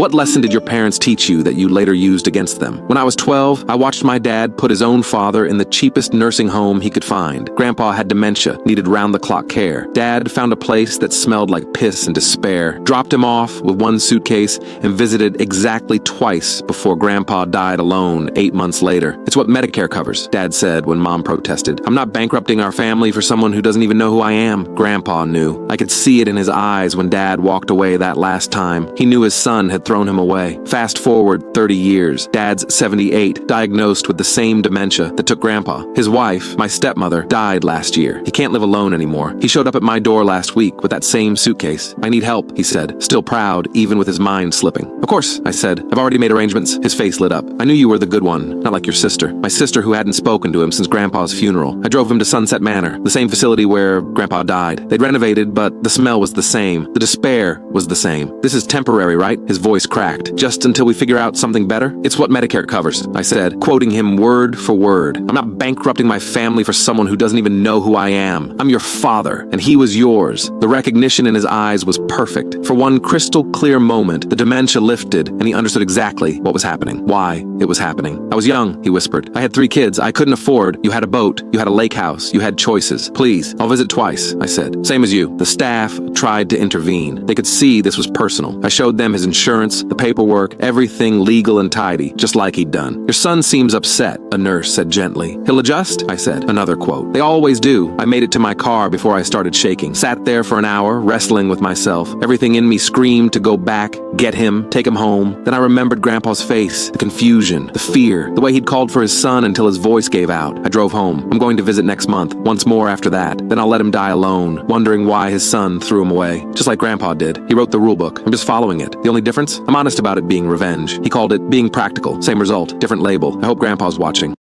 What lesson did your parents teach you that you later used against them? When I was 12, I watched my dad put his own father in the cheapest nursing home he could find. Grandpa had dementia, needed round-the-clock care. Dad found a place that smelled like piss and despair, dropped him off with one suitcase, and visited exactly twice before Grandpa died alone 8 months later. It's what Medicare covers, Dad said when Mom protested. I'm not bankrupting our family for someone who doesn't even know who I am. Grandpa knew. I could see it in his eyes when Dad walked away that last time. He knew his son had thrown him away. Fast forward 30 years. Dad's 78, diagnosed with the same dementia that took Grandpa. His wife, my stepmother, died last year. He can't live alone anymore. He showed up at my door last week with that same suitcase. I need help, he said, still proud, even with his mind slipping. Of course, I said. I've already made arrangements. His face lit up. I knew you were the good one, not like your sister. My sister who hadn't spoken to him since Grandpa's funeral. I drove him to Sunset Manor, the same facility where Grandpa died. They'd renovated, but the smell was the same. The despair was the same. This is temporary, right? His voice cracked. Just until we figure out something better? It's what Medicare covers, I said, quoting him word for word. I'm not bankrupting my family for someone who doesn't even know who I am. I'm your father, and he was yours. The recognition in his eyes was perfect. For one crystal clear moment, the dementia lifted, and he understood exactly what was happening, why it was happening. I was young, he whispered. I had 3 kids. I couldn't afford. You had a boat. You had a lake house. You had choices. Please, I'll visit twice, I said. Same as you. The staff tried to intervene. They could see this was personal. I showed them his insurance, the paperwork, everything legal and tidy, just like he'd done. Your son seems upset, a nurse said gently. He'll adjust, I said. Another quote. They always do. I made it to my car before I started shaking. Sat there for an hour, wrestling with myself. Everything in me screamed to go back, get him, take him home. Then I remembered Grandpa's face, the confusion, the fear, the way he'd called for his son until his voice gave out. I drove home. I'm going to visit next month, once more after that. Then I'll let him die alone, wondering why his son threw him away. Just like Grandpa did. He wrote the rule book. I'm just following it. The only difference? I'm honest about it being revenge. He called it being practical. Same result, different label. I hope Grandpa's watching.